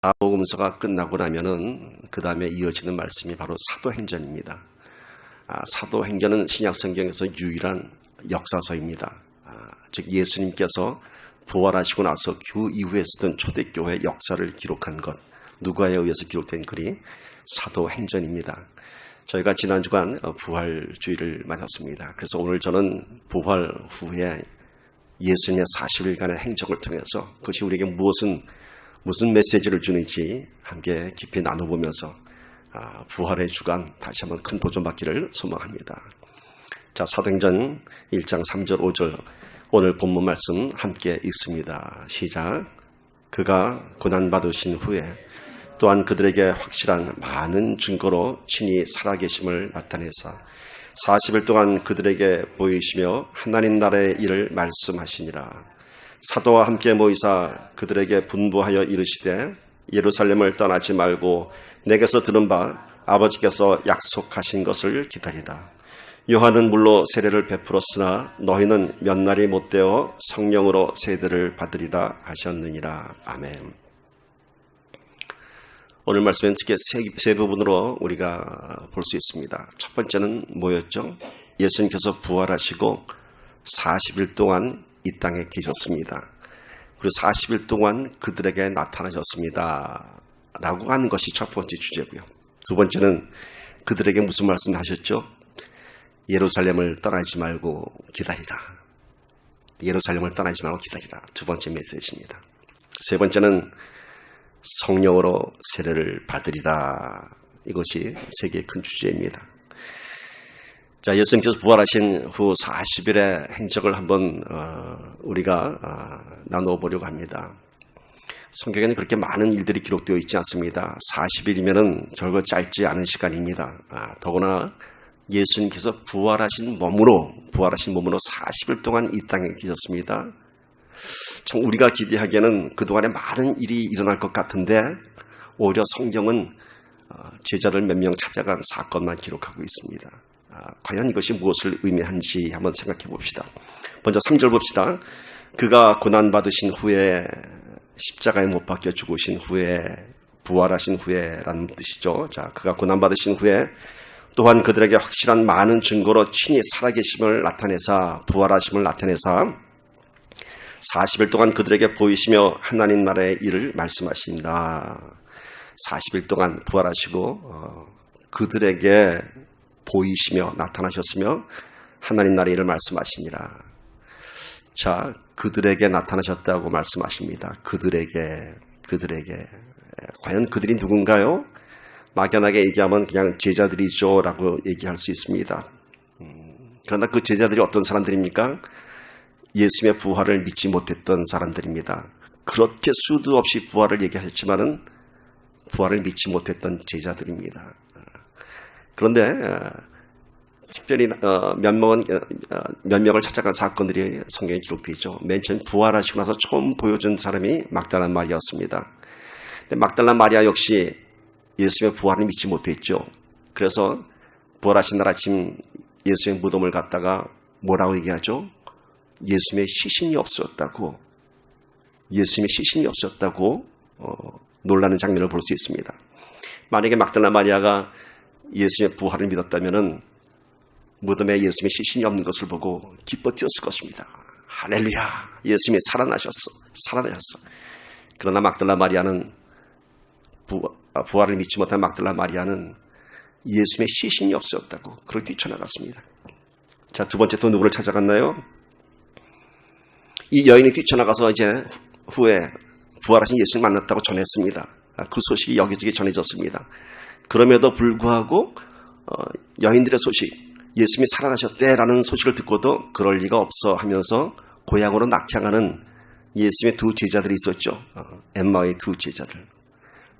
사복음서가 끝나고 나면은 그 다음에 이어지는 말씀이 바로 사도행전입니다. 사도행전은 신약성경에서 유일한 역사서입니다. 즉 예수님께서 부활하시고 나서 그 이후에 쓰던 초대교회 역사를 기록한 것, 누가에 의해서 기록된 글이 사도행전입니다. 저희가 지난 주간 부활주의를 맞았습니다. 그래서 오늘 저는 부활 후에 예수님의 40일간의 행적을 통해서 그것이 우리에게 무슨 메시지를 주는지 함께 깊이 나눠보면서 부활의 주간 다시 한번 큰 도전받기를 소망합니다. 자, 사도행전 1장 3절 5절 오늘 본문 말씀 함께 읽습니다. 시작. 그가 고난받으신 후에 또한 그들에게 확실한 많은 증거로 친히 살아계심을 나타내사 40일 동안 그들에게 보이시며 하나님 나라의 일을 말씀하시니라. 사도와 함께 모이사 그들에게 분부하여 이르시되 예루살렘을 떠나지 말고 내게서 들은 바 아버지께서 약속하신 것을 기다리라. 요한은 물로 세례를 베풀었으나 너희는 몇 날이 못되어 성령으로 세례를 받으리라 하셨느니라. 아멘. 오늘 말씀은 크게 세 부분으로 우리가 볼 수 있습니다. 첫 번째는 뭐였죠? 예수님께서 부활하시고 40일 동안 이 땅에 계셨습니다. 그리고 40일 동안 그들에게 나타나셨습니다. 라고 하는 것이 첫 번째 주제고요. 두 번째는 그들에게 무슨 말씀을 하셨죠? 예루살렘을 떠나지 말고 기다리라. 예루살렘을 떠나지 말고 기다리라. 두 번째 메시지입니다. 세 번째는 성령으로 세례를 받으리라. 이것이 세 개의 큰 주제입니다. 자, 예수님께서 부활하신 후 40일의 행적을 한번 우리가 나누어 보려고 합니다. 성경에는 그렇게 많은 일들이 기록되어 있지 않습니다. 40일이면은 결코 짧지 않은 시간입니다. 더구나 예수님께서 부활하신 몸으로 40일 동안 이 땅에 계셨습니다. 참 우리가 기대하기에는 그동안에 많은 일이 일어날 것 같은데 오히려 성경은 제자들 몇 명 찾아간 사건만 기록하고 있습니다. 과연 이것이 무엇을 의미한지 한번 생각해 봅시다. 먼저 3절 봅시다. 그가 고난받으신 후에 십자가에 못 박혀 죽으신 후에 부활하신 후에라는 뜻이죠. 자, 그가 고난받으신 후에 또한 그들에게 확실한 많은 증거로 친히 살아계심을 나타내사 부활하심을 나타내사 40일 동안 그들에게 보이시며 하나님 나라의 일을 말씀하시니라. 40일 동안 부활하시고 그들에게 보이시며 나타나셨으며 하나님 나라의 일을 말씀하시니라. 자, 그들에게 나타나셨다고 말씀하십니다. 그들에게 과연 그들이 누군가요? 막연하게 얘기하면 그냥 제자들이죠 라고 얘기할 수 있습니다. 그러나 그 제자들이 어떤 사람들입니까? 예수님의 부활을 믿지 못했던 사람들입니다. 그렇게 수도 없이 부활을 얘기하셨지만은 부활을 믿지 못했던 제자들입니다. 그런데 특별히 몇 명을 찾아간 사건들이 성경에 기록되어 있죠. 맨 처음 부활하시고 나서 처음 보여준 사람이 막달라 마리아였습니다. 근데 막달라 마리아 역시 예수님의 부활을 믿지 못했죠. 그래서 부활하신 날 아침 예수님의 무덤을 갔다가 뭐라고 얘기하죠? 예수님의 시신이 없었다고 놀라는 장면을 볼 수 있습니다. 만약에 막달라 마리아가 예수님의 부활을 믿었다면은 무덤에 예수님의 시신이 없는 것을 보고 기뻐 뛰었을 것입니다. 할렐루야! 예수님이 살아나셨어. 그러나 막달라 마리아는 부활을 믿지 못한 막달라 마리아는 예수님의 시신이 없었다고 그렇게 뛰쳐나갔습니다. 자, 두 번째 또 누구를 찾아갔나요? 이 여인이 뛰쳐나가서 이제 후에 부활하신 예수를 만났다고 전했습니다. 그 소식이 여기저기 전해졌습니다. 그럼에도 불구하고 여인들의 소식, 예수님이 살아나셨대라는 소식을 듣고도 그럴 리가 없어 하면서 고향으로 낙향하는 예수님의 두 제자들이 있었죠. 엠마의 두 제자들.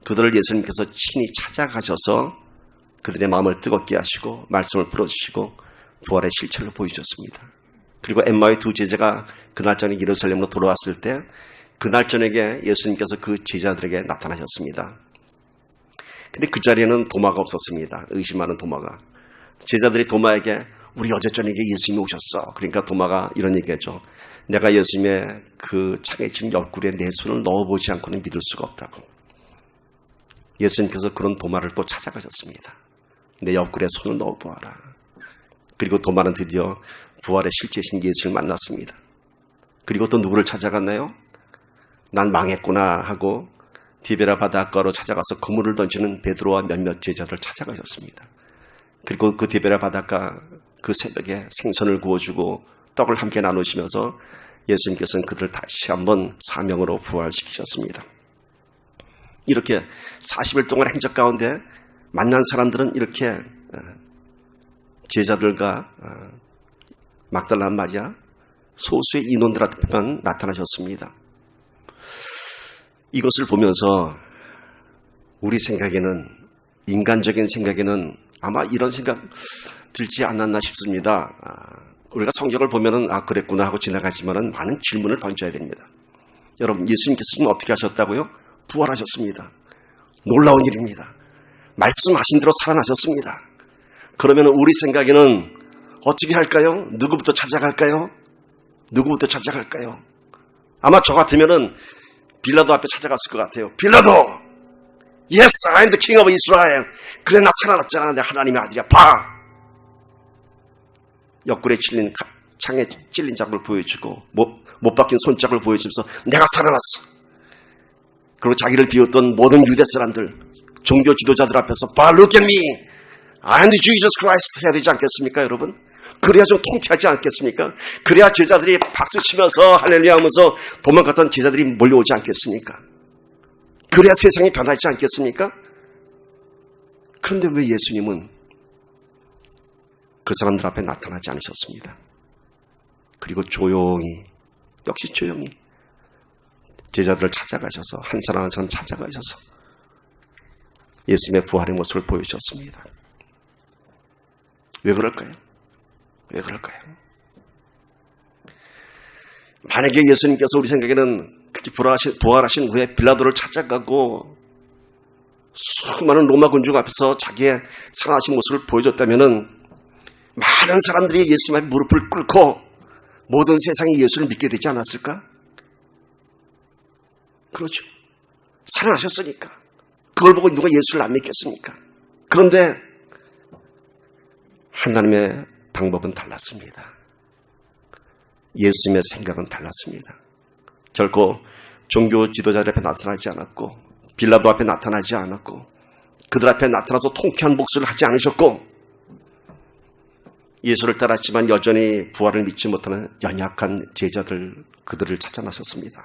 그들을 예수님께서 친히 찾아가셔서 그들의 마음을 뜨겁게 하시고 말씀을 풀어주시고 부활의 실체를 보여주셨습니다. 그리고 엠마의 두 제자가 그날 저녁 예루살렘으로 돌아왔을 때 그날 저녁에 예수님께서 그 제자들에게 나타나셨습니다. 근데 그 자리에는 도마가 없었습니다. 의심하는 도마가. 제자들이 도마에게 우리 어제 저녁에 예수님이 오셨어. 그러니까 도마가 이런 얘기했죠. 내가 예수님의 그 창에 친 옆구리에 내 손을 넣어보지 않고는 믿을 수가 없다고. 예수님께서 그런 도마를 또 찾아가셨습니다. 내 옆구리에 손을 넣어보아라. 그리고 도마는 드디어 부활의 실제신 예수를 만났습니다. 그리고 또 누구를 찾아갔나요? 난 망했구나 하고 디베라 바닷가로 찾아가서 그물을 던지는 베드로와 몇몇 제자들을 찾아가셨습니다. 그리고 그 디베라 바닷가 그 새벽에 생선을 구워주고 떡을 함께 나누시면서 예수님께서는 그들을 다시 한번 사명으로 부활시키셨습니다. 이렇게 40일 동안 행적 가운데 만난 사람들은 이렇게 제자들과 막달라 마리아 소수의 인원들한테만 나타나셨습니다. 이것을 보면서 우리 생각에는, 인간적인 생각에는 아마 이런 생각 들지 않았나 싶습니다. 우리가 성경을 보면은 그랬구나 하고 지나가지만은 많은 질문을 던져야 됩니다. 여러분, 예수님께서 지금 어떻게 하셨다고요? 부활하셨습니다. 놀라운 일입니다. 말씀하신 대로 살아나셨습니다. 그러면 우리 생각에는 어떻게 할까요? 누구부터 찾아갈까요? 누구부터 찾아갈까요? 아마 저 같으면은 빌라도 앞에 찾아갔을 것 같아요. 빌라도! Yes, I'm the king of Israel. 그래, 나 살아났잖아. 내 하나님의 아들이야. 봐! 옆구리에 찔린, 창에 찔린 자국을 보여주고 못 박힌 손짝을 보여주면서 내가 살아났어. 그리고 자기를 비웃던 모든 유대 사람들, 종교 지도자들 앞에서 봐, look at me. I'm the Jesus Christ 해야 되지 않겠습니까, 여러분? 그래야 좀 통쾌하지 않겠습니까? 그래야 제자들이 박수치면서 할렐루야 하면서 도망갔던 제자들이 몰려오지 않겠습니까? 그래야 세상이 변하지 않겠습니까? 그런데 왜 예수님은 그 사람들 앞에 나타나지 않으셨습니다. 그리고 조용히, 역시 조용히 제자들을 찾아가셔서 한 사람 한 사람 찾아가셔서 예수님의 부활의 모습을 보여주셨습니다. 왜 그럴까요? 왜 그럴까요? 만약에 예수님께서 우리 생각에는 그렇게 부활하신 후에 빌라도를 찾아가고 수많은 로마 군중 앞에서 자기의 살아나신 모습을 보여줬다면은 많은 사람들이 예수님 앞에 무릎을 꿇고 모든 세상이 예수를 믿게 되지 않았을까? 그렇죠. 살아나셨으니까. 그걸 보고 누가 예수를 안 믿겠습니까? 그런데 하나님의 방법은 달랐습니다. 예수님의 생각은 달랐습니다. 결코 종교 지도자들 앞에 나타나지 않았고 빌라도 앞에 나타나지 않았고 그들 앞에 나타나서 통쾌한 목소리를 하지 않으셨고 예수를 따랐지만 여전히 부활을 믿지 못하는 연약한 제자들, 그들을 찾아 나섰습니다.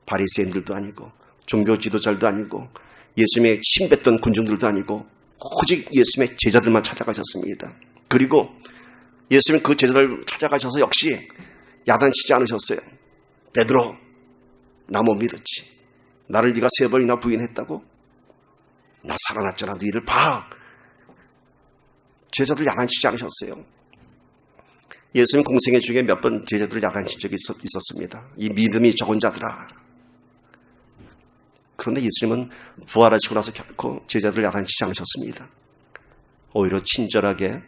바리새인들도 아니고 종교 지도자들도 아니고 예수님의 신뱉던 군중들도 아니고 오직 예수님의 제자들만 찾아가셨습니다. 그리고 예수님 그 제자를 찾아가셔서 역시 야단치지 않으셨어요. 베드로, 나 못 믿었지. 나를 네가 3번이나 부인했다고? 나 살아났잖아. 너희들 봐. 제자들 야단치지 않으셨어요. 예수님 공생애 중에 몇 번 제자들을 야단친 적이 있었습니다. 이 믿음이 적은 자들아. 그런데 예수님은 부활하시고 나서 결코 제자들을 야단치지 않으셨습니다. 오히려 친절하게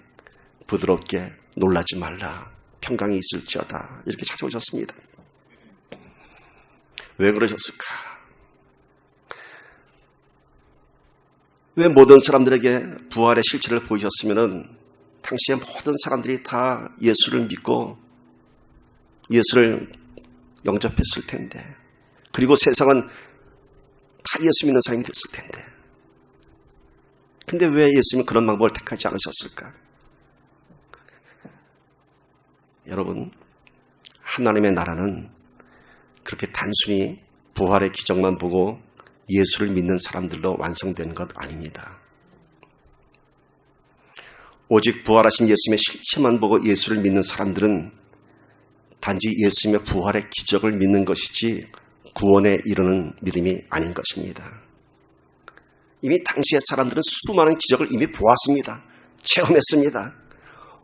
부드럽게 놀라지 말라. 평강이 있을지어다. 이렇게 찾아오셨습니다. 왜 그러셨을까? 왜 모든 사람들에게 부활의 실체를 보이셨으면 당시에 모든 사람들이 다 예수를 믿고 예수를 영접했을 텐데, 그리고 세상은 다 예수 믿는 사람이 됐을 텐데, 근데 왜 예수님은 그런 방법을 택하지 않으셨을까? 여러분, 하나님의 나라는 그렇게 단순히 부활의 기적만 보고 예수를 믿는 사람들로 완성된 것 아닙니다. 오직 부활하신 예수님의 실체만 보고 예수를 믿는 사람들은 단지 예수님의 부활의 기적을 믿는 것이지 구원에 이르는 믿음이 아닌 것입니다. 이미 당시의 사람들은 수많은 기적을 이미 보았습니다. 체험했습니다.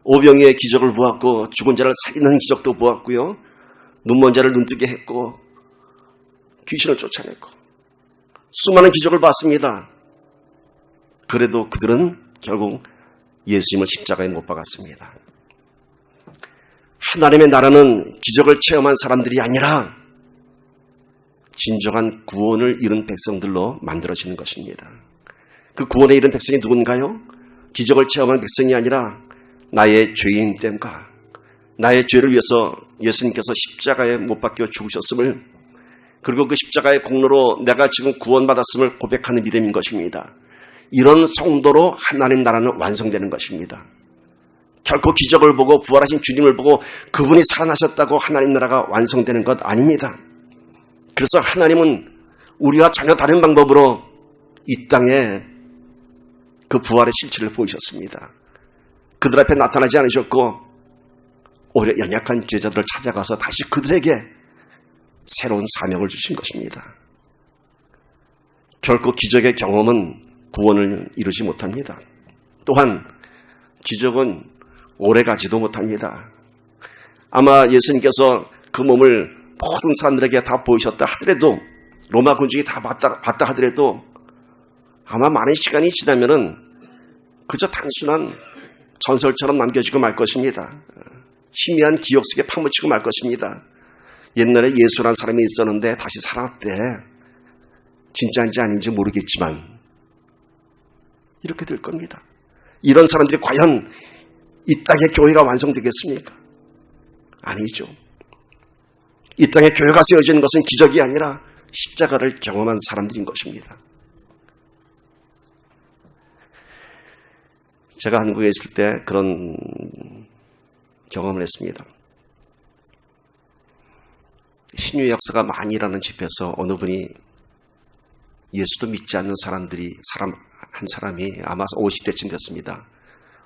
오병이의 기적을 보았고 죽은 자를 살리는 기적도 보았고요. 눈먼 자를 눈뜨게 했고 귀신을 쫓아냈고 수많은 기적을 봤습니다. 그래도 그들은 결국 예수님을 십자가에 못 박았습니다. 하나님의 나라는 기적을 체험한 사람들이 아니라 진정한 구원을 이룬 백성들로 만들어지는 것입니다. 그 구원에 이른 백성이 누군가요? 기적을 체험한 백성이 아니라 나의 죄인됨과 나의 죄를 위해서 예수님께서 십자가에 못 박혀 죽으셨음을, 그리고 그 십자가의 공로로 내가 지금 구원받았음을 고백하는 믿음인 것입니다. 이런 성도로 하나님 나라는 완성되는 것입니다. 결코 기적을 보고 부활하신 주님을 보고 그분이 살아나셨다고 하나님 나라가 완성되는 것 아닙니다. 그래서 하나님은 우리와 전혀 다른 방법으로 이 땅에 그 부활의 실체를 보이셨습니다. 그들 앞에 나타나지 않으셨고 오히려 연약한 제자들을 찾아가서 다시 그들에게 새로운 사명을 주신 것입니다. 결코 기적의 경험은 구원을 이루지 못합니다. 또한 기적은 오래가지도 못합니다. 아마 예수님께서 그 몸을 모든 사람들에게 다 보이셨다 하더라도, 로마 군중이 다 봤다 하더라도 아마 많은 시간이 지나면은 그저 단순한 전설처럼 남겨지고 말 것입니다. 희미한 기억 속에 파묻히고 말 것입니다. 옛날에 예수라는 사람이 있었는데 다시 살았대. 진짜인지 아닌지 모르겠지만 이렇게 될 겁니다. 이런 사람들이 과연 이 땅의 교회가 완성되겠습니까? 아니죠. 이 땅에 교회가 세워지는 것은 기적이 아니라 십자가를 경험한 사람들인 것입니다. 제가 한국에 있을 때 그런 경험을 했습니다. 신유 역사가 많이 일하는 집에서 어느 분이 예수도 믿지 않는 한 사람이 아마 50대쯤 됐습니다.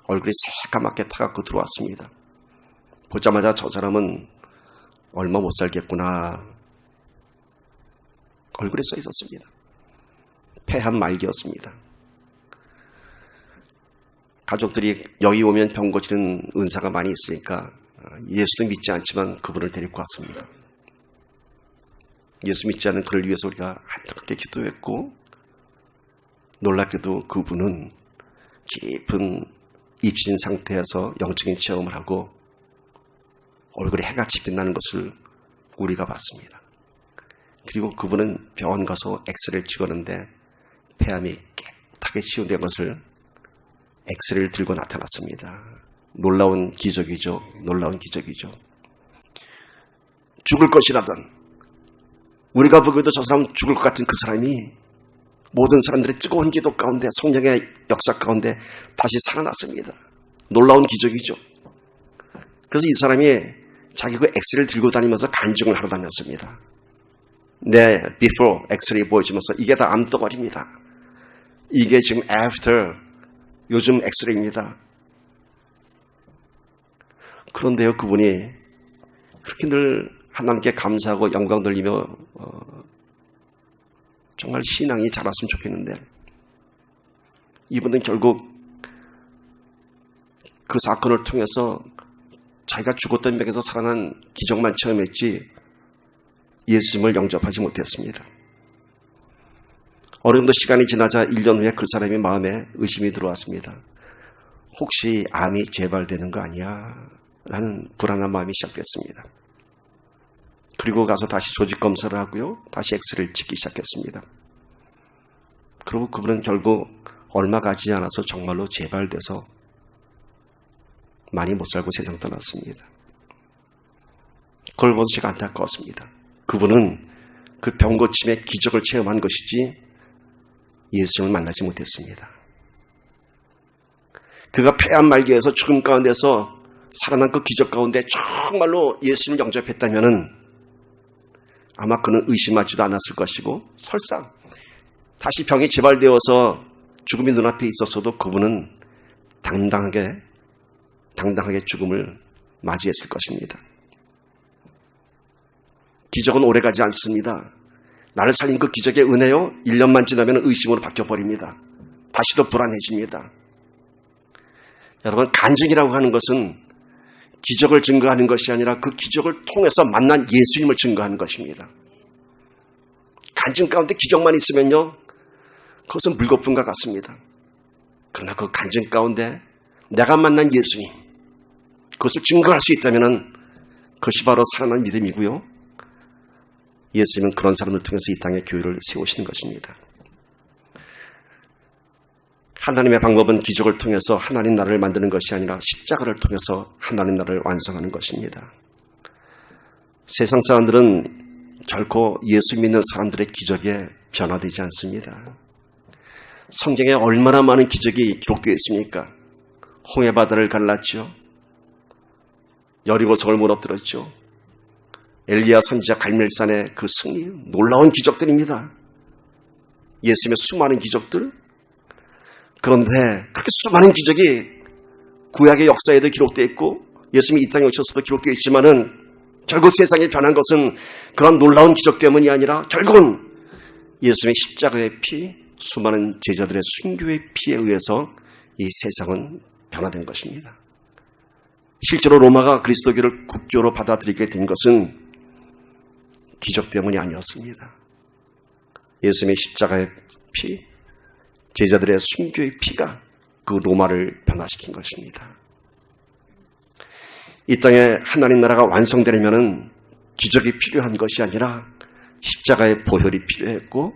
얼굴이 새까맣게 타갖고 들어왔습니다. 보자마자 저 사람은 얼마 못 살겠구나. 얼굴에 써 있었습니다. 폐암 말기였습니다. 가족들이 여기 오면 병 고치는 은사가 많이 있으니까 예수도 믿지 않지만 그분을 데리고 왔습니다. 예수 믿지 않는 그를 위해서 우리가 한답게 기도했고, 놀랍게도 그분은 깊은 입신 상태에서 영적인 체험을 하고 얼굴에 해같이 빛나는 것을 우리가 봤습니다. 그리고 그분은 병원 가서 엑스레이를 찍었는데 폐암이 깨끗하게 치유된 것을 엑스레이를 들고 나타났습니다. 놀라운 기적이죠. 놀라운 기적이죠. 죽을 것이라던, 우리가 보기에도 저 사람은 죽을 것 같은 그 사람이 모든 사람들의 뜨거운 기도 가운데, 성령의 역사 가운데 다시 살아났습니다. 놀라운 기적이죠. 그래서 이 사람이 자기 그 엑스레이를 들고 다니면서 간증을 하러 다녔습니다. 내 before 엑스레이 보여주면서 이게 다 암덩어리입니다. 이게 지금 after 요즘 엑스레이입니다. 그런데요, 그분이 그렇게 늘 하나님께 감사하고 영광 돌리며 정말 신앙이 자랐으면 좋겠는데, 이분은 결국 그 사건을 통해서 자기가 죽었던 병에서 살아난 기적만 체험했지 예수님을 영접하지 못했습니다. 어느 정도 시간이 지나자 1년 후에 그 사람의 마음에 의심이 들어왔습니다. 혹시 암이 재발되는 거 아니야? 라는 불안한 마음이 시작됐습니다. 그리고 가서 다시 조직 검사를 하고요, 다시 엑스레이를 찍기 시작했습니다. 그리고 그분은 결국 얼마 가지 않아서 정말로 재발돼서 많이 못 살고 세상 떠났습니다. 그걸 보면서 제가 안타까웠습니다. 그분은 그 병고침의 기적을 체험한 것이지 예수님을 만나지 못했습니다. 그가 폐암 말기에서 죽음 가운데서 살아난 그 기적 가운데 정말로 예수님을 영접했다면은 아마 그는 의심하지도 않았을 것이고, 설사 다시 병이 재발되어서 죽음이 눈앞에 있었어도 그분은 당당하게 죽음을 맞이했을 것입니다. 기적은 오래가지 않습니다. 나를 살린 그 기적의 은혜요, 1년만 지나면 의심으로 바뀌어버립니다. 다시 더 불안해집니다. 여러분, 간증이라고 하는 것은 기적을 증거하는 것이 아니라 그 기적을 통해서 만난 예수님을 증거하는 것입니다. 간증 가운데 기적만 있으면요, 그것은 물거품과 같습니다. 그러나 그 간증 가운데 내가 만난 예수님, 그것을 증거할 수 있다면 그것이 바로 살아난 믿음이고요, 예수님은 그런 사람을 통해서 이 땅에 교회를 세우시는 것입니다. 하나님의 방법은 기적을 통해서 하나님 나라를 만드는 것이 아니라 십자가를 통해서 하나님 나라를 완성하는 것입니다. 세상 사람들은 결코 예수 믿는 사람들의 기적에 변화되지 않습니다. 성경에 얼마나 많은 기적이 기록되어 있습니까? 홍해 바다를 갈랐죠. 여리고성을 무너뜨렸죠. 엘리야 선지자 갈멜산의 그 승리, 놀라운 기적들입니다. 예수님의 수많은 기적들. 그런데 그렇게 수많은 기적이 구약의 역사에도 기록되어 있고 예수님이 이 땅에 오셔서도 기록되어 있지만은 결국 세상이 변한 것은 그런 놀라운 기적 때문이 아니라 결국은 예수님의 십자가의 피, 수많은 제자들의 순교의 피에 의해서 이 세상은 변화된 것입니다. 실제로 로마가 그리스도교를 국교로 받아들이게 된 것은 기적 때문이 아니었습니다. 예수님의 십자가의 피, 제자들의 순교의 피가 그 로마를 변화시킨 것입니다. 이 땅에 하나님 나라가 완성되려면 기적이 필요한 것이 아니라 십자가의 보혈이 필요했고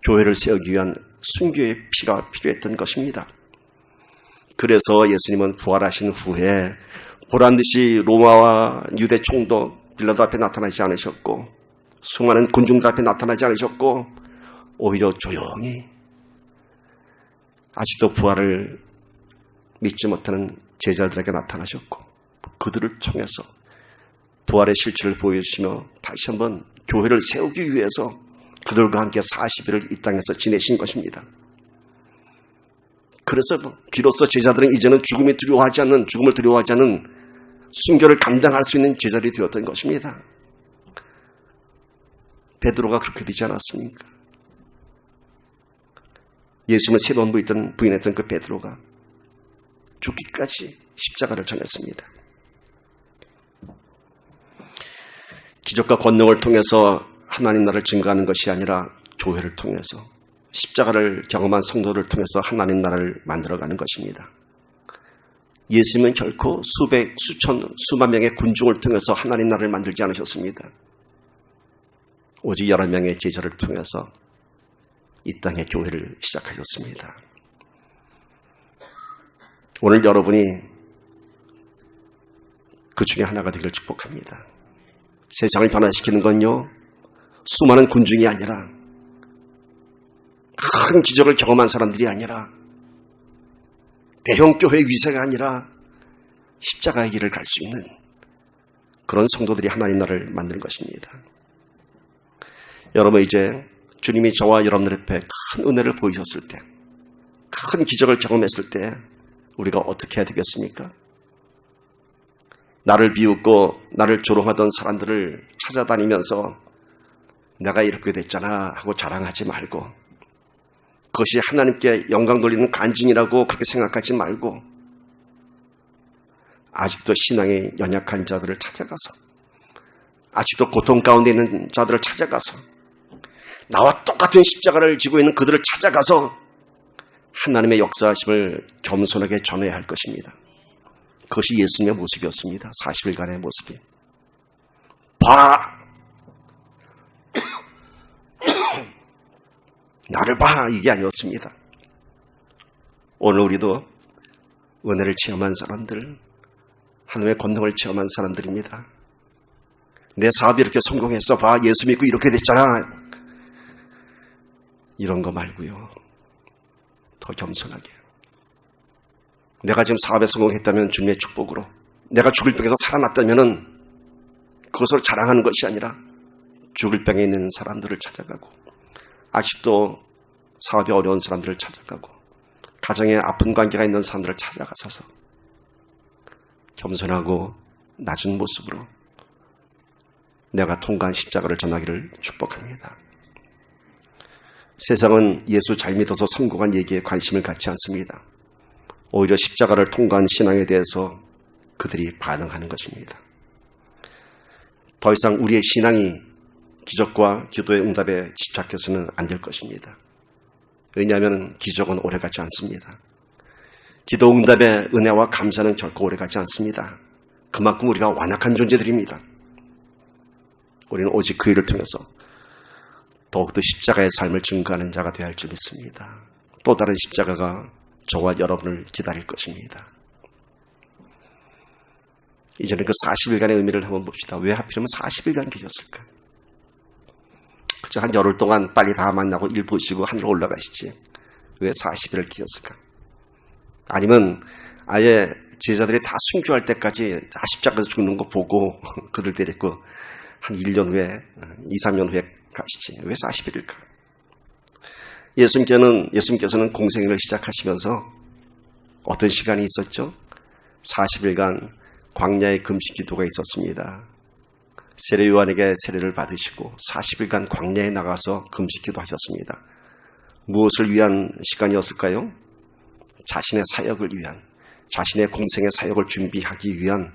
교회를 세우기 위한 순교의 피가 필요했던 것입니다. 그래서 예수님은 부활하신 후에 보란듯이 로마와 유대 총독 빌라도 앞에 나타나지 않으셨고 수많은 군중들 앞에 나타나지 않으셨고 오히려 조용히 아직도 부활을 믿지 못하는 제자들에게 나타나셨고 그들을 통해서 부활의 실체를 보여주시며 다시 한번 교회를 세우기 위해서 그들과 함께 40일을 이 땅에서 지내신 것입니다. 그래서 비로소 제자들은 이제는 죽음을 두려워하지 않는 순교를 감당할 수 있는 제자들이 되었던 것입니다. 베드로가 그렇게 되지 않았습니까? 예수님을 세 번 부인했던 그 베드로가 죽기까지 십자가를 전했습니다. 기적과 권능을 통해서 하나님 나라를 증거하는 것이 아니라 교회를 통해서 십자가를 경험한 성도를 통해서 하나님 나라를 만들어가는 것입니다. 예수님은 결코 수백, 수천, 수만 명의 군중을 통해서 하나님 나라를 만들지 않으셨습니다. 오직 여러 명의 제자를 통해서 이 땅의 교회를 시작하셨습니다. 오늘 여러분이 그 중에 하나가 되기를 축복합니다. 세상을 변화시키는 건요, 수많은 군중이 아니라 큰 기적을 경험한 사람들이 아니라 대형 교회의 위세가 아니라 십자가의 길을 갈 수 있는 그런 성도들이 하나님 나라를 만드는 것입니다. 여러분 이제 주님이 저와 여러분들 앞에 큰 은혜를 보이셨을 때, 큰 기적을 경험했을 때 우리가 어떻게 해야 되겠습니까? 나를 비웃고 나를 조롱하던 사람들을 찾아다니면서 내가 이렇게 됐잖아 하고 자랑하지 말고, 그것이 하나님께 영광 돌리는 간증이라고 그렇게 생각하지 말고, 아직도 신앙에 연약한 자들을 찾아가서, 아직도 고통 가운데 있는 자들을 찾아가서, 나와 똑같은 십자가를 지고 있는 그들을 찾아가서 하나님의 역사하심을 겸손하게 전해야 할 것입니다. 그것이 예수님의 모습이었습니다. 40일간의 모습이. 봐! 나를 봐! 이게 아니었습니다. 오늘 우리도 은혜를 체험한 사람들, 하나님의 권능을 체험한 사람들입니다. 내 사업이 이렇게 성공했어. 봐! 예수 믿고 이렇게 됐잖아. 이런 거 말고요. 더 겸손하게. 내가 지금 사업에 성공했다면 주님의 축복으로, 내가 죽을 병에서 살아났다면 그것을 자랑하는 것이 아니라 죽을 병에 있는 사람들을 찾아가고, 아직도 사업이 어려운 사람들을 찾아가고, 가정에 아픈 관계가 있는 사람들을 찾아가서 겸손하고 낮은 모습으로 내가 통과한 십자가를 전하기를 축복합니다. 세상은 예수 잘 믿어서 성공한 얘기에 관심을 갖지 않습니다. 오히려 십자가를 통과한 신앙에 대해서 그들이 반응하는 것입니다. 더 이상 우리의 신앙이 기적과 기도의 응답에 집착해서는 안 될 것입니다. 왜냐하면 기적은 오래가지 않습니다. 기도 응답의 은혜와 감사는 결코 오래가지 않습니다. 그만큼 우리가 완악한 존재들입니다. 우리는 오직 그 일을 통해서 더욱더 십자가의 삶을 증거하는 자가 되어야 할 줄 믿습니다. 또 다른 십자가가 저와 여러분을 기다릴 것입니다. 이제는 그 40일간의 의미를 한번 봅시다. 왜 하필이면 40일간 계셨을까? 그저 한 열흘 동안 빨리 다 만나고 일 보시고 하늘로 올라가시지. 왜 40일을 계셨을까? 아니면 아예 제자들이 다 순교할 때까지 다 십자가에서 죽는 거 보고 그들 데리고 한 1년 후에, 2, 3년 후에 가시지. 왜 40일일까? 예수님께서는 공생애를 시작하시면서 어떤 시간이 있었죠? 40일간 광야의 금식 기도가 있었습니다. 세례 요한에게 세례를 받으시고 40일간 광야에 나가서 금식 기도하셨습니다. 무엇을 위한 시간이었을까요? 자신의 사역을 위한, 자신의 공생의 사역을 준비하기 위한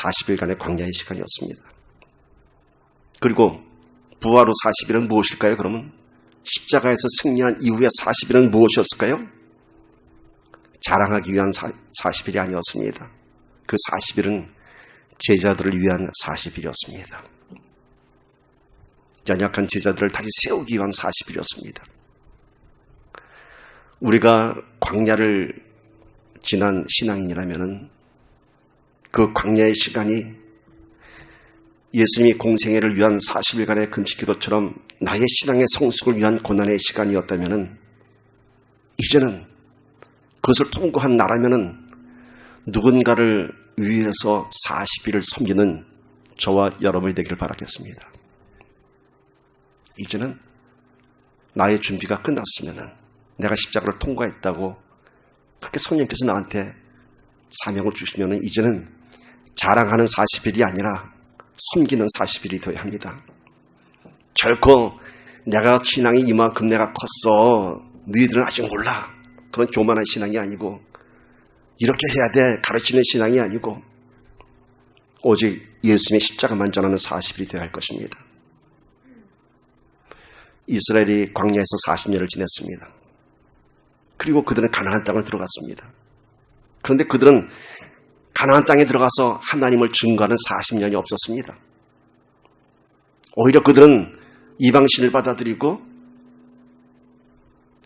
40일간의 광야의 시간이었습니다. 그리고 부활 후 40일은 무엇일까요? 그러면 십자가에서 승리한 이후의 40일은 무엇이었을까요? 자랑하기 위한 40일이 아니었습니다. 그 40일은 제자들을 위한 40일이었습니다. 연약한 제자들을 다시 세우기 위한 40일이었습니다. 우리가 광야를 지난 신앙인이라면 그 광야의 시간이 예수님이 공생애를 위한 40일간의 금식기도처럼 나의 신앙의 성숙을 위한 고난의 시간이었다면 이제는 그것을 통과한 나라면 누군가를 위해서 40일을 섬기는 저와 여러분이 되기를 바라겠습니다. 이제는 나의 준비가 끝났으면 내가 십자가를 통과했다고 그렇게 성령께서 나한테 사명을 주시면 이제는 자랑하는 40일이 아니라 섬기는 40일이 되어야 합니다. 결코 내가 신앙이 이만큼 내가 컸어, 너희들은 아직 몰라, 그런 교만한 신앙이 아니고 이렇게 해야 돼 가르치는 신앙이 아니고 오직 예수님의 십자가만 전하는 40일이 되어야 할 것입니다. 이스라엘이 광야에서 40년을 지냈습니다. 그리고 그들은 가나안 땅을 들어갔습니다. 그런데 그들은 가나안 땅에 들어가서 하나님을 증거하는 40년이 없었습니다. 오히려 그들은 이방신을 받아들이고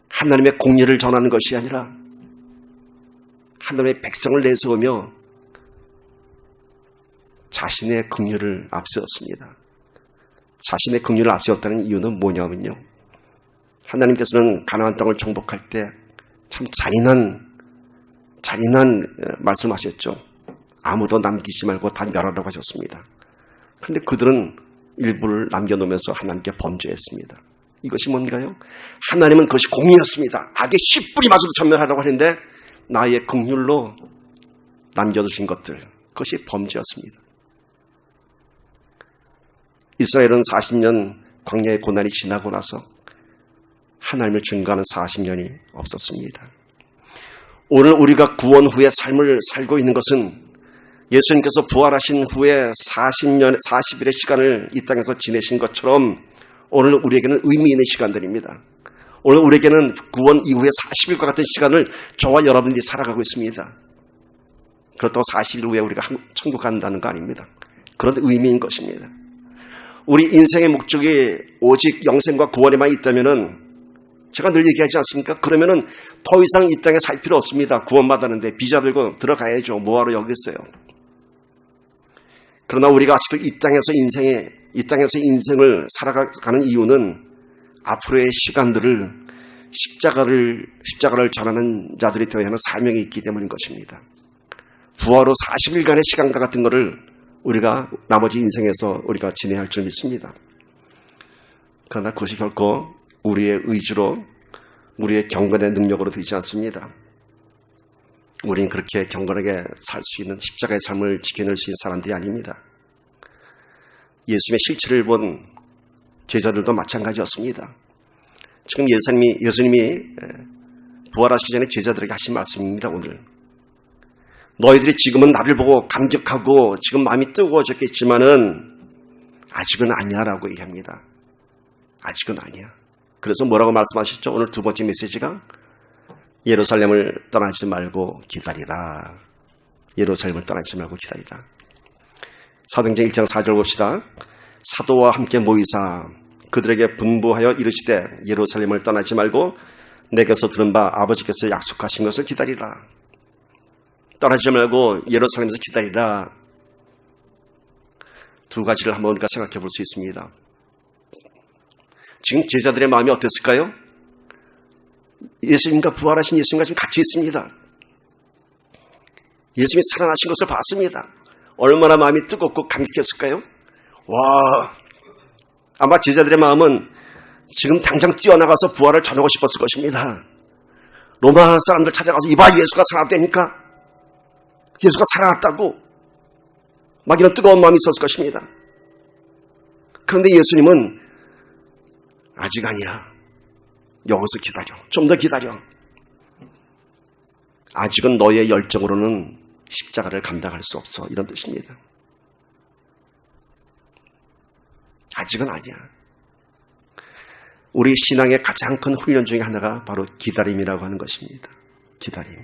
하나님의 공의를 전하는 것이 아니라 하나님의 백성을 내세우며 자신의 긍휼을 앞세웠습니다. 자신의 긍휼을 앞세웠다는 이유는 뭐냐면요, 하나님께서는 가나안 땅을 정복할 때 참 잔인한 말씀하셨죠. 아무도 남기지 말고 다 멸하라고 하셨습니다. 그런데 그들은 일부를 남겨놓으면서 하나님께 범죄했습니다. 이것이 뭔가요? 하나님은 그것이 공의였습니다. 악의 씨 뿌리마저도 전멸하라고 하는데 나의 긍휼로 남겨두신 것들, 그것이 범죄였습니다. 이스라엘은 40년 광야의 고난이 지나고 나서 하나님을 증거하는 40년이 없었습니다. 오늘 우리가 구원 후의 삶을 살고 있는 것은 예수님께서 부활하신 후에 40일의 시간을 이 땅에서 지내신 것처럼 오늘 우리에게는 의미 있는 시간들입니다. 오늘 우리에게는 구원 이후에 40일과 같은 시간을 저와 여러분들이 살아가고 있습니다. 그렇다고 40일 후에 우리가 천국 간다는 거 아닙니다. 그런 의미인 것입니다. 우리 인생의 목적이 오직 영생과 구원에만 있다면은 제가 늘 얘기하지 않습니까? 그러면은 더 이상 이 땅에 살 필요 없습니다. 구원받았는데 비자 들고 들어가야죠. 뭐하러 여기 있어요? 그러나 우리가 아직도 이 땅에서 인생을 살아가는 이유는 앞으로의 시간들을 십자가를 전하는 자들이 되어야 하는 사명이 있기 때문인 것입니다. 부활 후 40일간의 시간과 같은 것을 우리가 나머지 인생에서 우리가 지내야 할 줄 믿습니다. 그러나 그것이 결코 우리의 의지로, 우리의 경건의 능력으로 되지 않습니다. 우린 그렇게 경건하게 살 수 있는 십자가의 삶을 지켜낼 수 있는 사람들이 아닙니다. 예수님의 실체를 본 제자들도 마찬가지였습니다. 지금 예수님이 부활하시기 전에 제자들에게 하신 말씀입니다. 오늘 너희들이 지금은 나를 보고 감격하고 지금 마음이 뜨거워졌겠지만은 아직은 아니야라고 얘기합니다. 아직은 아니야. 그래서 뭐라고 말씀하셨죠? 오늘 두 번째 메시지가 예루살렘을 떠나지 말고 기다리라. 예루살렘을 떠나지 말고 기다리라. 사도행전 1장 4절 봅시다. 사도와 함께 모이사 그들에게 분부하여 이르시되 예루살렘을 떠나지 말고 내게서 들은 바 아버지께서 약속하신 것을 기다리라. 떠나지 말고 예루살렘에서 기다리라. 두 가지를 한번 우리가 생각해 볼 수 있습니다. 지금 제자들의 마음이 어땠을까요? 예수님과 부활하신 예수님과 지금 같이 있습니다. 예수님이 살아나신 것을 봤습니다. 얼마나 마음이 뜨겁고 감격했을까요? 와, 아마 제자들의 마음은 지금 당장 뛰어나가서 부활을 전하고 싶었을 것입니다. 로마 사람들 찾아가서 이봐 예수가 살아났다니까, 예수가 살아났다고 막 이런 뜨거운 마음이 있었을 것입니다. 그런데 예수님은 아직 아니야. 여기서 기다려. 좀 더 기다려. 아직은 너의 열정으로는 십자가를 감당할 수 없어. 이런 뜻입니다. 아직은 아니야. 우리 신앙의 가장 큰 훈련 중에 하나가 바로 기다림이라고 하는 것입니다. 기다림.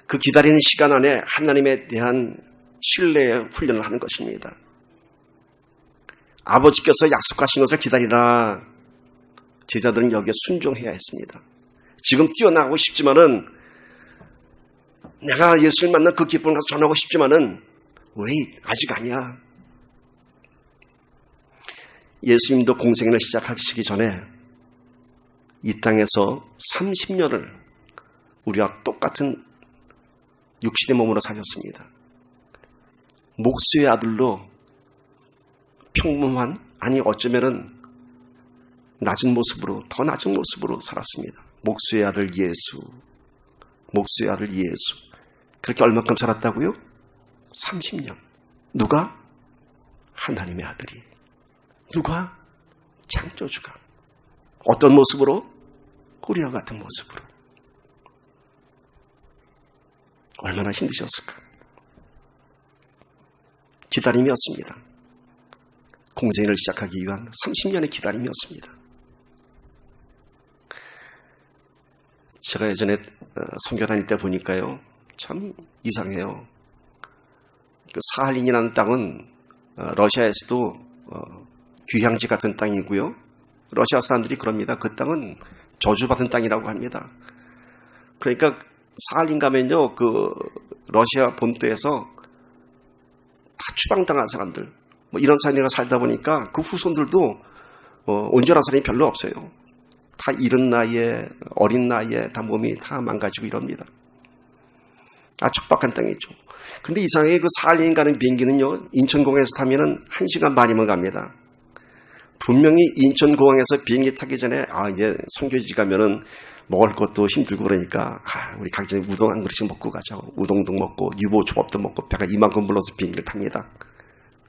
그 기다리는 시간 안에 하나님에 대한 신뢰의 훈련을 하는 것입니다. 아버지께서 약속하신 것을 기다리라. 제자들은 여기에 순종해야 했습니다. 지금 뛰어나가고 싶지만은, 내가 예수를 만난 그 기쁨을 가서 전하고 싶지만은 우리 아직 아니야. 예수님도 공생애를 시작하시기 전에 이 땅에서 30년을 우리와 똑같은 육신의 몸으로 사셨습니다. 목수의 아들로 평범한, 아니 어쩌면은 낮은 모습으로, 더 낮은 모습으로 살았습니다. 목수의 아들 예수. 목수의 아들 예수. 그렇게 얼마큼 살았다고요? 30년. 누가? 하나님의 아들이. 누가? 창조주가. 어떤 모습으로? 우리와 같은 모습으로. 얼마나 힘드셨을까? 기다림이었습니다. 공생애를 시작하기 위한 30년의 기다림이었습니다. 제가 예전에 선교 다닐 때 보니까요, 참 이상해요. 그 사할린이라는 땅은 러시아에서도 귀향지 같은 땅이고요. 러시아 사람들이 그럽니다. 그 땅은 저주받은 땅이라고 합니다. 그러니까 사할린 가면요, 그 러시아 본토에서 다 추방당한 사람들, 뭐 이런 사람들이 살다 보니까 그 후손들도 온전한 사람이 별로 없어요. 다 이른 나이에, 어린 나이에 다 몸이 다 망가지고 이럽니다. 척박한 땅이죠. 근데 이상하게 그 사할린 가는 비행기는요, 인천공항에서 타면은 1시간 반이면 갑니다. 분명히 인천공항에서 비행기 타기 전에 이제 선교지 가면은 먹을 것도 힘들고 그러니까 우리 가기 전에 우동 한 그릇씩 먹고 가자고, 우동도 먹고 유부초밥도 먹고 배가 이만큼 불러서 비행기를 탑니다.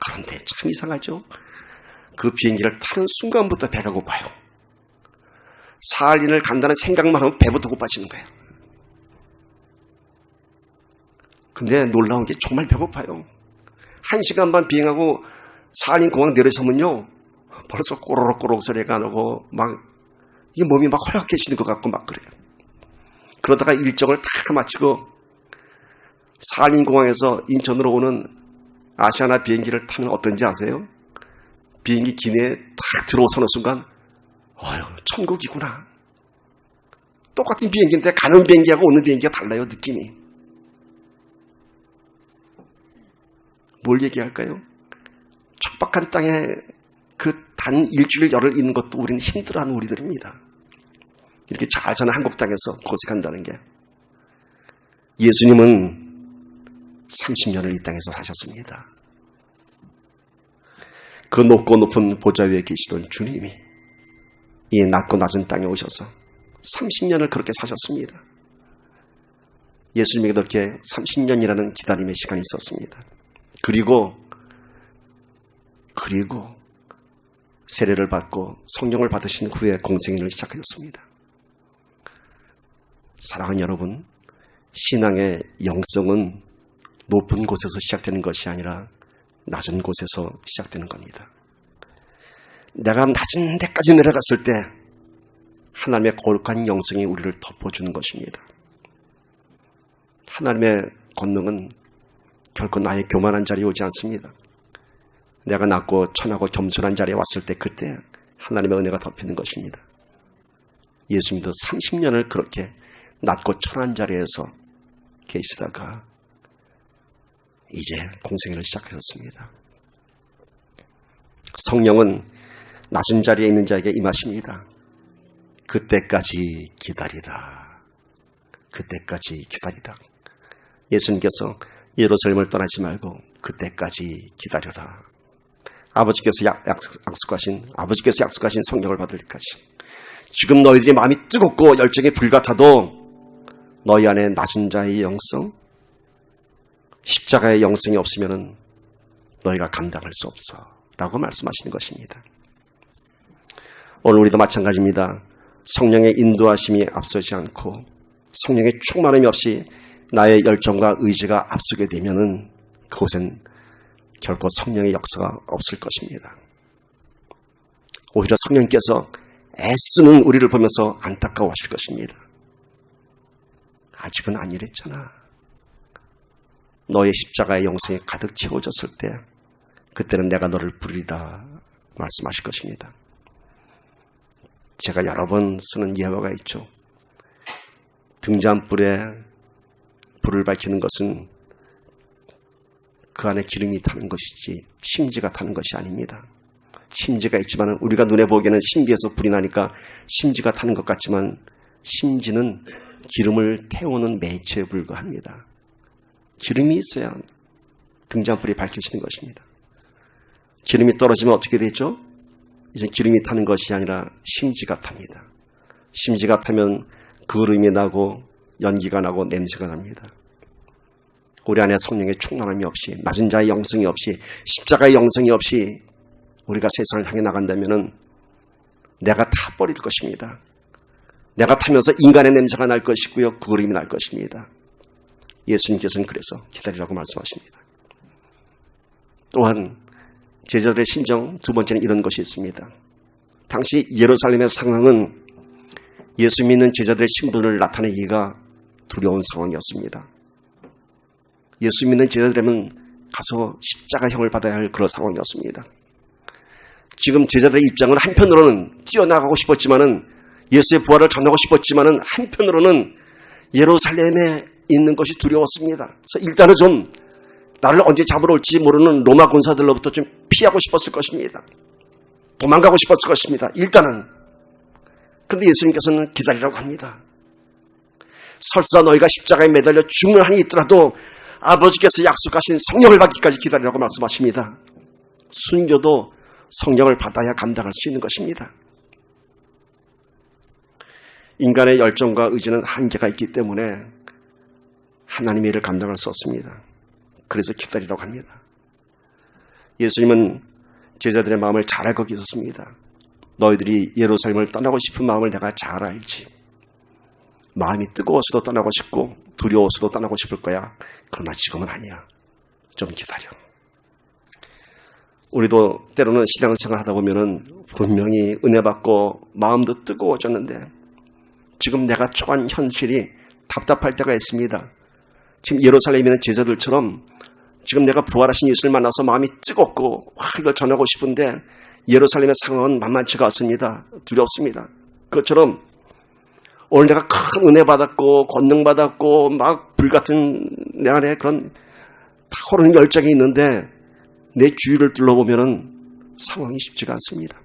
그런데 참 이상하죠. 그 비행기를 타는 순간부터 배가 고파요. 사할린을 간다는 생각만 하면 배부터 고파지는 거예요. 근데 놀라운 게 정말 배고파요. 1시간 반 비행하고 사할린 공항 내려서면요, 벌써 꼬르륵꼬르륵 소리가 나고 막 이 몸이 막 허약해지는 것 같고 막 그래요. 그러다가 일정을 다 마치고 사할린 공항에서 인천으로 오는 아시아나 비행기를 타면 어떤지 아세요? 비행기 기내에 딱 들어서는 순간 천국이구나. 똑같은 비행기인데 가는 비행기하고 오는 비행기가 달라요. 느낌이. 뭘 얘기할까요? 척박한 땅에 그 단 일주일 열흘 있는 것도 우리는 힘들어하는 우리들입니다. 이렇게 잘 사는 한국 땅에서 고생한다는 게. 예수님은 30년을 이 땅에서 사셨습니다. 그 높고 높은 보좌 위에 계시던 주님이 이 낮고 낮은 땅에 오셔서 30년을 그렇게 사셨습니다. 예수님에게 그렇게 30년이라는 기다림의 시간이 있었습니다. 그리고 세례를 받고 성령을 받으신 후에 공생애를 시작하셨습니다. 사랑하는 여러분, 신앙의 영성은 높은 곳에서 시작되는 것이 아니라 낮은 곳에서 시작되는 겁니다. 내가 낮은 데까지 내려갔을 때 하나님의 거룩한 영성이 우리를 덮어주는 것입니다. 하나님의 권능은 결코 나의 교만한 자리에 오지 않습니다. 내가 낮고 천하고 겸손한 자리에 왔을 때 그때 하나님의 은혜가 덮이는 것입니다. 예수님도 30년을 그렇게 낮고 천한 자리에서 계시다가 이제 공생애를 시작하셨습니다. 성령은 낮은 자리에 있는 자에게 임하십니다. 그때까지 기다리라. 그때까지 기다리라. 예수님께서 예루살렘을 떠나지 말고 그때까지 기다려라. 아버지께서 약속하신 성령을 받을 때까지. 지금 너희들이 마음이 뜨겁고 열정이 불같아도 너희 안에 낮은 자의 영성, 십자가의 영성이 없으면 너희가 감당할 수 없어 라고 말씀하시는 것입니다. 오늘 우리도 마찬가지입니다. 성령의 인도하심이 앞서지 않고 성령의 충만함이 없이 나의 열정과 의지가 앞서게 되면 그곳엔 결코 성령의 역사가 없을 것입니다. 오히려 성령께서 애쓰는 우리를 보면서 안타까워하실 것입니다. 아직은 안 이랬잖아. 너의 십자가의 영성이 가득 채워졌을 때 그때는 내가 너를 부르리라 말씀하실 것입니다. 제가 여러 번 쓰는 예화가 있죠. 등잔불에 불을 밝히는 것은 그 안에 기름이 타는 것이지 심지가 타는 것이 아닙니다. 심지가 있지만 우리가 눈에 보기에는 심지에서 불이 나니까 심지가 타는 것 같지만 심지는 기름을 태우는 매체에 불과합니다. 기름이 있어야 등잔불이 밝혀지는 것입니다. 기름이 떨어지면 어떻게 되죠? 이제 기름이 타는 것이 아니라 심지가 탑니다. 심지가 타면 그을음이 나고 연기가 나고 냄새가 납니다. 우리 안에 성령의 충만함이 없이 낮은 자의 영성이 없이 십자가의 영성이 없이 우리가 세상을 향해 나간다면 내가 타버릴 것입니다. 내가 타면서 인간의 냄새가 날 것이고요. 그을음이 날 것입니다. 예수님께서는 그래서 기다리라고 말씀하십니다. 또한 제자들의 심정 두 번째는 이런 것이 있습니다. 당시 예루살렘의 상황은 예수 믿는 제자들의 신분을 나타내기가 두려운 상황이었습니다. 예수 믿는 제자들이라면 가서 십자가형을 받아야 할 그런 상황이었습니다. 지금 제자들의 입장은 한편으로는 뛰어나가고 싶었지만은 예수의 부활을 전하고 싶었지만은 한편으로는 예루살렘에 있는 것이 두려웠습니다. 그래서 일단은 좀 나를 언제 잡으러 올지 모르는 로마 군사들로부터 좀 피하고 싶었을 것입니다. 도망가고 싶었을 것입니다. 일단은. 그런데 예수님께서는 기다리라고 합니다. 설사 너희가 십자가에 매달려 죽는 한이 있더라도 아버지께서 약속하신 성령을 받기까지 기다리라고 말씀하십니다. 순교도 성령을 받아야 감당할 수 있는 것입니다. 인간의 열정과 의지는 한계가 있기 때문에 하나님의 일을 감당할 수 없습니다. 그래서 기다리라고 합니다. 예수님은 제자들의 마음을 잘 알고 계셨습니다. 너희들이 예루살렘을 떠나고 싶은 마음을 내가 잘 알지. 마음이 뜨거워서도 떠나고 싶고 두려워서도 떠나고 싶을 거야. 그러나 지금은 아니야. 좀 기다려. 우리도 때로는 신앙생활 하다 보면은 분명히 은혜 받고 마음도 뜨거워졌는데 지금 내가 처한 현실이 답답할 때가 있습니다. 지금 예루살렘에 있는 제자들처럼 지금 내가 부활하신 예수를 만나서 마음이 뜨겁고 이걸 전하고 싶은데 예루살렘의 상황은 만만치가 않습니다. 두렵습니다. 그것처럼 오늘 내가 큰 은혜 받았고 권능 받았고 막 불같은 내 안에 그런 타오르는 열정이 있는데 내 주위를 둘러보면 상황이 쉽지가 않습니다.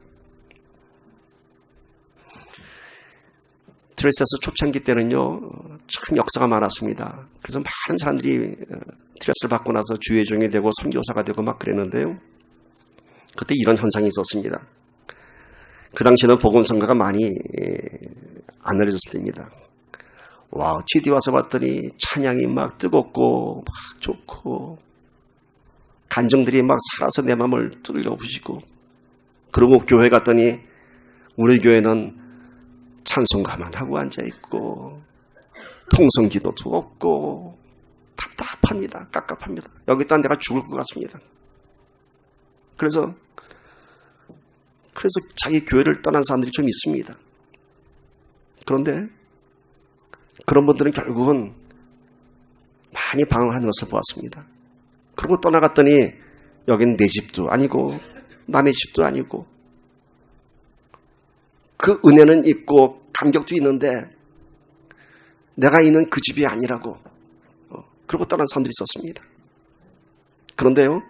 트레스에서 초창기 때는요 참 역사가 많았습니다. 그래서 많은 사람들이 트레스를 받고 나서 주의 종이 되고 선교사가 되고 막 그랬는데요. 그때 이런 현상이 있었습니다. 그 당시에는 복음성가가 많이 안 알려졌을 때입니다. 와, GD 와서 봤더니 찬양이 막 뜨겁고 막 좋고 간정들이 막 살아서 내 마음을 두들겨 부시고 그리고 교회 갔더니 우리 교회는 찬송가만 하고 앉아있고 통성기도도 없고 답답합니다. 깝깝합니다. 여기다 내가 죽을 것 같습니다. 그래서 자기 교회를 떠난 사람들이 좀 있습니다. 그런데 그런 분들은 결국은 많이 방황하는 것을 보았습니다. 그리고 떠나갔더니 여긴 내 집도 아니고 남의 집도 아니고 그 은혜는 있고 감격도 있는데 내가 있는 그 집이 아니라고 그러고 떠난 사람들이 있었습니다. 그런데요,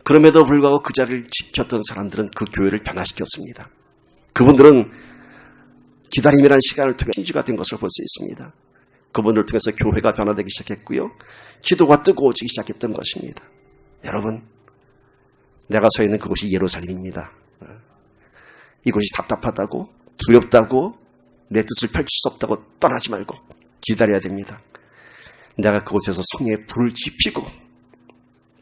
그럼에도 불구하고 그 자리를 지켰던 사람들은 그 교회를 변화시켰습니다. 그분들은 기다림이라는 시간을 통해 신주가 된 것을 볼 수 있습니다. 그분들을 통해서 교회가 변화되기 시작했고요, 기도가 뜨거워지기 시작했던 것입니다. 여러분, 내가 서 있는 그곳이 예루살렘입니다. 이곳이 답답하다고, 두렵다고, 내 뜻을 펼칠 수 없다고 떠나지 말고 기다려야 됩니다. 내가 그곳에서 성령의 불을 지피고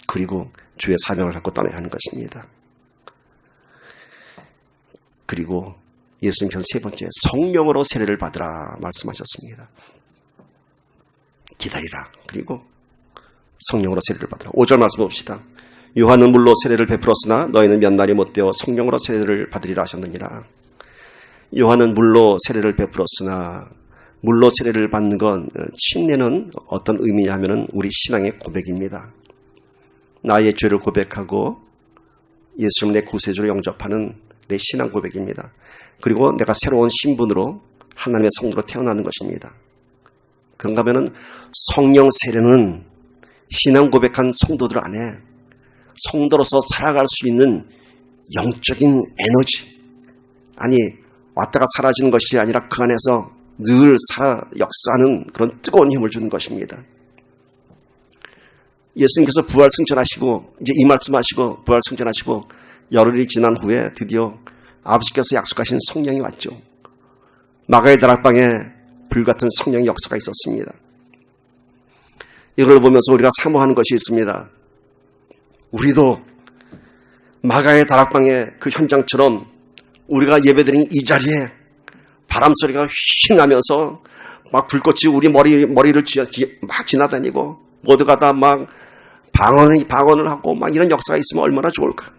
그리고 주의 사명을 갖고 떠나야 하는 것입니다. 그리고 예수님께서 세 번째, 성령으로 세례를 받으라 말씀하셨습니다. 기다리라. 그리고 성령으로 세례를 받으라. 5절 말씀 봅시다. 요한은 물로 세례를 베풀었으나 너희는 몇 날이 못되어 성령으로 세례를 받으리라 하셨느니라. 요한은 물로 세례를 베풀었으나, 물로 세례를 받는 건 침례는 어떤 의미냐면은 우리 신앙의 고백입니다. 나의 죄를 고백하고 예수님을 내 구세주로 영접하는 내 신앙 고백입니다. 그리고 내가 새로운 신분으로 하나님의 성도로 태어나는 것입니다. 그런가 하면은 성령 세례는 신앙 고백한 성도들 안에 성도로서 살아갈 수 있는 영적인 에너지, 아니 왔다가 사라지는 것이 아니라 그 안에서 늘 역사하는 그런 뜨거운 힘을 주는 것입니다. 예수님께서 부활 승천하시고 이제 이 말씀하시고 부활 승천하시고 열흘이 지난 후에 드디어 아버지께서 약속하신 성령이 왔죠. 마가의 다락방에 불같은 성령의 역사가 있었습니다. 이걸 보면서 우리가 사모하는 것이 있습니다. 우리도 마가의 다락방의 그 현장처럼 우리가 예배드린 이 자리에 바람소리가 휙 나면서 막 불꽃이 우리 머리를 막 지나다니고 모두가 다 막 방언을 하고 막 이런 역사가 있으면 얼마나 좋을까.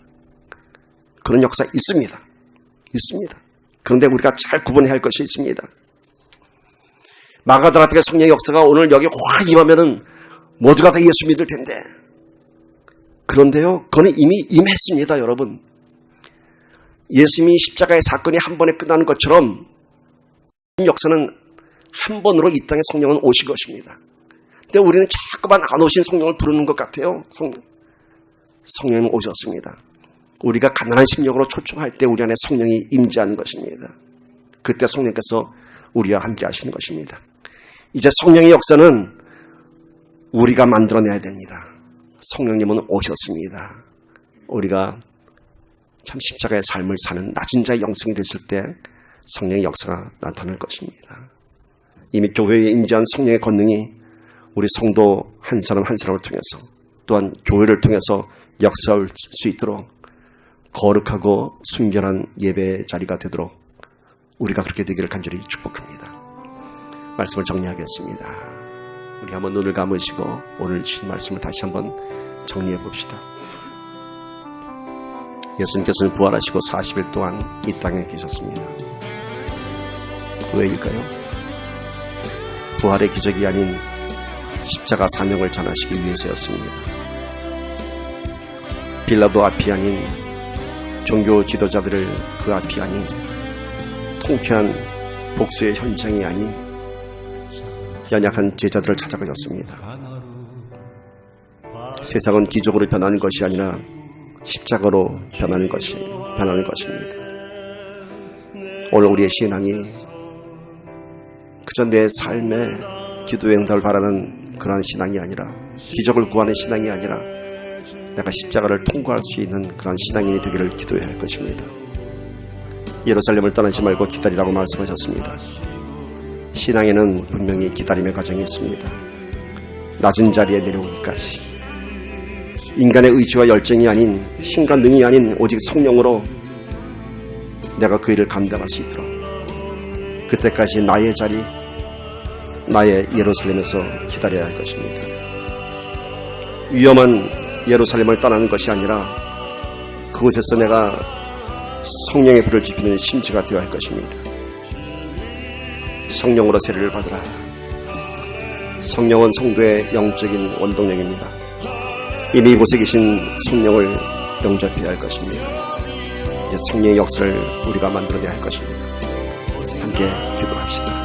그런 역사 있습니다. 그런데 우리가 잘 구분해야 할 것이 있습니다. 마가다락방의 성령의 역사가 오늘 여기 확 임하면은 모두가 다 예수 믿을 텐데, 그런데요, 그거는 이미 임했습니다. 여러분, 예수님이 십자가의 사건이 한 번에 끝나는 것처럼 역사는 한 번으로 이 땅에 성령은 오신 것입니다. 근데 우리는 자꾸만 안 오신 성령을 부르는 것 같아요. 성령은 오셨습니다. 우리가 가난한 심령으로 초청할 때 우리 안에 성령이 임재하는 것입니다. 그때 성령께서 우리와 함께 하시는 것입니다. 이제 성령의 역사는 우리가 만들어내야 됩니다. 성령님은 오셨습니다. 우리가 참 십자가의 삶을 사는 낮은 자의 영성이 됐을 때 성령의 역사가 나타날 것입니다. 이미 교회에 임재한 성령의 권능이 우리 성도 한 사람 한 사람을 통해서, 또한 교회를 통해서 역사할 수 있도록 거룩하고 순결한 예배 자리가 되도록 우리가 그렇게 되기를 간절히 축복합니다. 말씀을 정리하겠습니다. 우리 한번 눈을 감으시고 오늘 주신 말씀을 다시 한번 정리해 봅시다. 예수님께서는 부활하시고 40일 동안 이 땅에 계셨습니다. 왜일까요? 부활의 기적이 아닌 십자가 사명을 전하시기 위해서였습니다. 빌라도 앞이 아닌, 종교 지도자들을 그 앞이 아닌, 통쾌한 복수의 현장이 아닌 연약한 제자들을 찾아가셨습니다. 세상은 기적으로 변하는 것이 아니라 십자가로 변하는 것입니다. 오늘 우리의 신앙이 그저 내 삶의 기도의 응답을 바라는 그러한 신앙이 아니라, 기적을 구하는 신앙이 아니라 내가 십자가를 통과할 수 있는 그런 신앙인이 되기를 기도해야 할 것입니다. 예루살렘을 떠나지 말고 기다리라고 말씀하셨습니다. 신앙에는 분명히 기다림의 과정이 있습니다. 낮은 자리에 내려오기까지. 인간의 의지와 열정이 아닌, 힘과 능이 아닌 오직 성령으로 내가 그 일을 감당할 수 있도록, 그때까지 나의 자리, 나의 예루살렘에서 기다려야 할 것입니다. 위험한 예루살렘을 떠나는 것이 아니라 그곳에서 내가 성령의 불을 지피는 심지가 되어야 할 것입니다. 성령으로 세례를 받으라. 성령은 성도의 영적인 원동력입니다. 이미 이곳에 계신 성령을 영접해야 할 것입니다. 이제 성령의 역사를 우리가 만들어내야 할 것입니다. 함께 기도합시다.